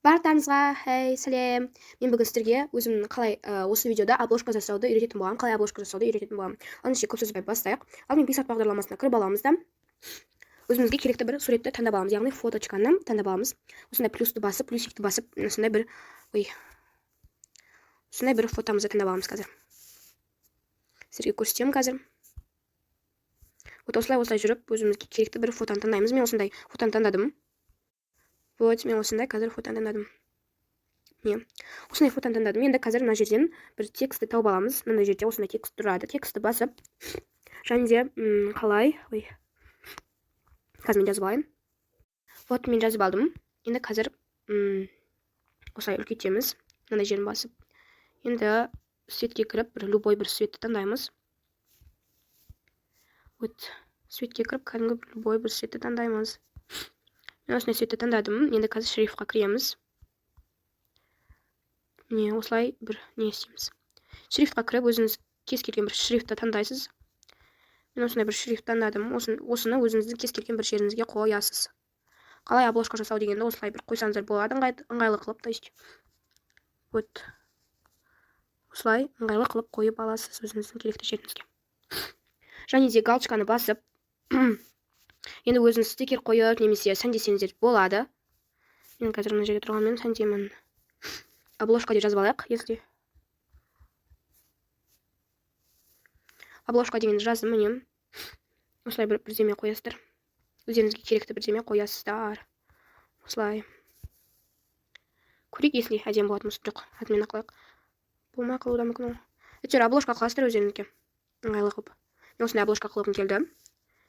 Барлықтарыңызға сәлем. Мен бүгін сіздерге өзімнің қалай осы видеода обложка жасауды үйрететін боламын. Қалай обложка жасауды үйрететін боламын. Оның ішінде көп сөзбай бастайық. Алдымен Pixart бағдарламасына кіріп аламыз да өзімізге керекті бір суретті таңдап аламыз. Яғни фоточканы таңдап аламыз. Осындай плюсті басып, плюсикті басып, осындай бір фотомызды таңдап аламыз қазір. Сіздерге көрсетемін қазір. Осылай жүріп өзімізге керекті бір фотоны таңдаймыз. Мен осындай фотоны таңдадым. Мен осындай қазір фотоны таңдадым. Осындай фотоны таңдадым. Енді қазір мына жерден бір текстті тауып аламыз. Мына жерде осындай текст тұрады. Текстті басып, және де қалай, қазір мен жазып алайын. Мен жазып алдым. Енді қазір осылай үлкейтеміз. Мына жерін басып. Енді светке кіріп, любой бір светті таңдаймыз. Светке кіріп, кәдімгі любой бір светті таңдаймыз. Мен осындай светті таңдадым. Енді қазір шрифтқа кіреміз. Осылай бір не істейміз. Шрифтқа кіріп, өзіңіз кез келген бір шрифтті таңдайсыз. Мен осындай бір шрифт таңдадым. Осыны өзіңіздің кез келген бір жеріңізге қоясыз. Қалай обложка жасау дегенді осылай бір қойсаңыздар болады, ыңғайлы қылып, то есть. Осылай ыңғайлы қылып қойып аласыз өзіңіздің керекті жеріңізге. Және де галочканы басып, енді өзіңіз стикер қойып, немесе сәндесеңіздер болады. Мен қазір мына жерге тұрғанмен сәндемін. Обложка деп жазып алайық, если. Обложка дегенді жаздым, міне. Осылай бірдеме қоясыздар. Өздеріңізге керекті бірдеме қоясыздар. Осылай. Көрейік, если әдем болатын болса, жоқ, атымен ақылайық. Болмай қалуы да мүмкін ол. Әйтеуір обложка қыласыздар өздеріңізге. Ыңғайлы қылып. Мен осындай обложка қылғым келді.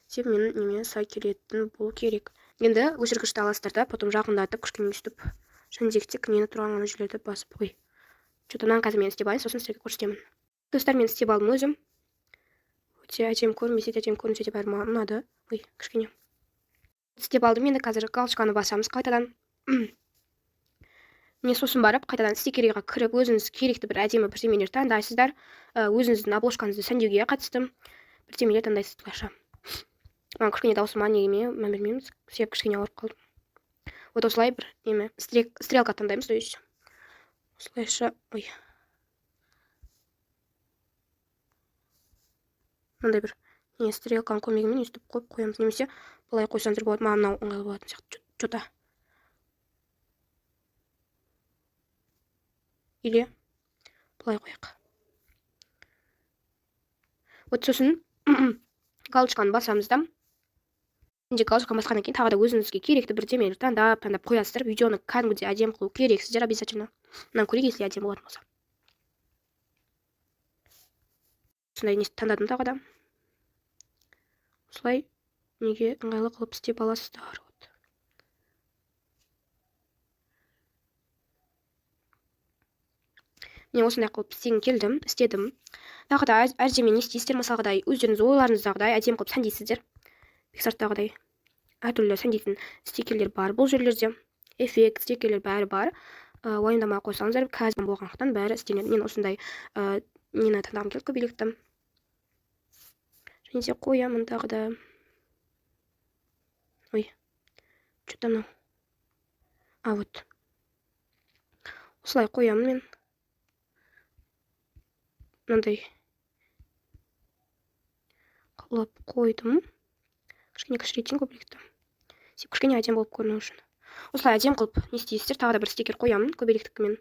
Тек менің неме сай келетін болу керек. Енді өшіргішті аласыздар да, потом жақындатып, кішкене өстіп, және де тек нені тұрған ғана жерлерді басып. Мынаны қазір мен істеп алайын, сосын сіздерге көрсетемін. Достар, мен істеп алдым өзім. Өте әдем көрінбесе, әдем көрінсе де бәрі маған ұнады. Кішкене. Істеп алдым, енді қазір галочканы басамыз қайтадан. Сосын барып, қайтадан стикерге кіріп, өзіңіз керекті бір әдемі бірдемелер таңдайсыздар. Өзіңіздің обложкаңызды сәндеуге қатысты бірдемелер таңдайсыздар. Маған кішкене даусыма неге мән бермейміз. Себеп кішкене ауырып қалдым. Осылай бір неме стрелка таңдаймыз, то есть. Осылайша, мынандай бір стрелканың көмегімен өстіп қойып қоямыз. Немесе былай қойсаңыздар болады, маған мынау ыңғайлы болатын сияқты. Что-то. Или былай қояйық. Сосын галочканы басамыз да. Енді галочканы басқаннан кейін тағы да өзіңізге керекті бірдемелер таңдап қоясыздар. Видеоны кәдімгідей әдем қылу керексіздер обязательно. Мынаны көрейік, если әдем болатын болса. Осындай не таңдадым тағы да. Осылай неге ыңғайлы қылып істеп аласыздар. Мен осындай қылып істедім. Тағы да әдемі не істейсіздер, мысалғыдай өздеріңіз ойларыңыздағыдай әдем қылып сәндейсіздер. Pixar'тағыдай әртүрлі сәндейтін стикерлер бар бұл жерлерде. Эффект, стикерлер бәрі бар. Уайымдамай қойсаңыздар, қазір болғандықтан бәрі істеледі. Мен осындай нені таңдағым келді, көбелекті. Және де қоямын тағы да. Что-то мынау. Осылай қоямын мен. Мынандай қылып қойдым. Кішкене кішірейтейін көбелекті. Кішкене әдем болып көріну үшін. Осылай әдем қылып не істейсіздер, тағы да бір стикер қоямын көбелектікімен.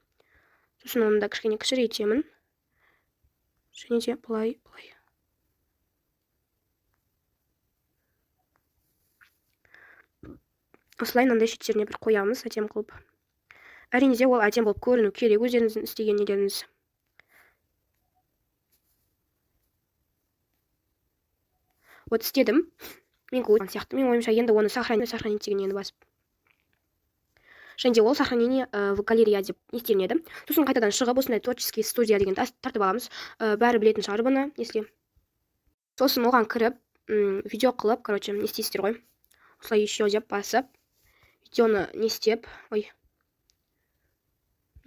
Сосын оны да кішкене кішірейтемін. Және де былай. Осылай мынандай шеттеріне бір қоямыз әдем қылып. Әрине де ол әдем болып көріну керек өздеріңіздің істеген нелеріңіз. Істедім. Мен ойымша енді оны сохранить деген ені басып. Және де ол сохранение в галерея деп естелінеді. Сосын қайтадан шығып, осындай творческий студия деген тартып аламыз. Бәрі білетін шығар бұны, если. Сосын оған кіріп, видео қылып, не істейсіздер ғой. Осылай еще деп басып, видеоны не істеп,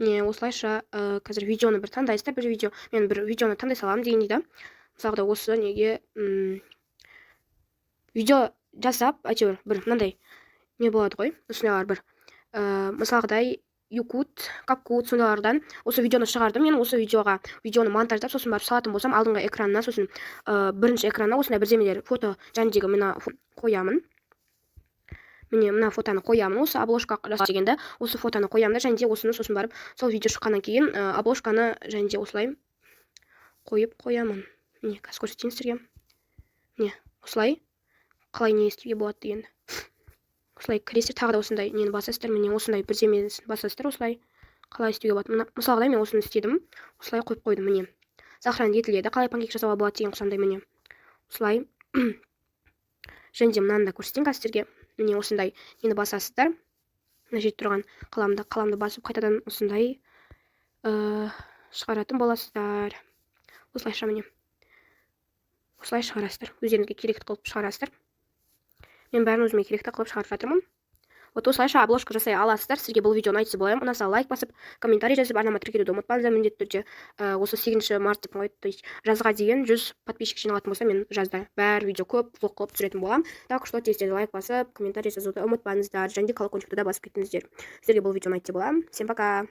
осылайша қазір видеоны бір таңдайсыздар, мен бір видеоны таңдай саламын деген дейді. Мысалғыда осы неге видео жасап, әйтеуір бір мынандай не болады ғой, осындайлар бір мысалғыдай Юкут, Капкут сондайлардан осы видеоны шығардым. Мен осы видеоны монтаждап, сосын барып салатын болсам, алдыңғы экранына, сосын бірінші экранына осындай бірдемелер фото жәндегі мына қоямын. Міне мына фотоны қоямын, осы обложкаға дегенде осы фотоны қоямын да, және де осыны сосын барып сол видео шыққаннан кейін обложканы және де осылай қойып қоямын. Міне қазір көрсетейін сіздерге. Міне осылай қалай не істеуге болады дегенді. Осылай кіресіздер, тағы да осындай нені басасыздар, міне осындай бірдемесін басасыздар, осылай қалай істеуге болады. Мысалға мен осыны істедім, осылай қойып қойдым. Міне сахараны етіледі, қалай панкейк жасауға болады деген құсандай. Міне осылай және де мынаны да көрсетейін қазірге. Міне осындай нені басасыздар, мына жерде тұрған қаламды басып қайтадан осындай шығаратын боласыздар. Осылайша міне осылай шығарасыздар, өздеріңізге керекті қылып шығарасыздар. Мен бәрін өзіме керекті қылып шығарып жатырмын. Вот осылайша обложка жасай аласыздар. Сізге бұл видеоны айтса болайым, ұнаса лайк басып, комментарий жазып, арнама тіркелуді ұмытпаңыздар. Міндетті түрде осы 8 март деп қойды, то есть жазға дейін 100 подписчик жиналатын болса, мен жазда бәр видео көп влог қылып түсіретін боламын. Так что тез лайк басып, комментарий жазуды ұмытпаңыздар, және де колокольчикті да басып кеттіңіздер. Сіздерге бұл видеоны айтса болайым. Всем пока.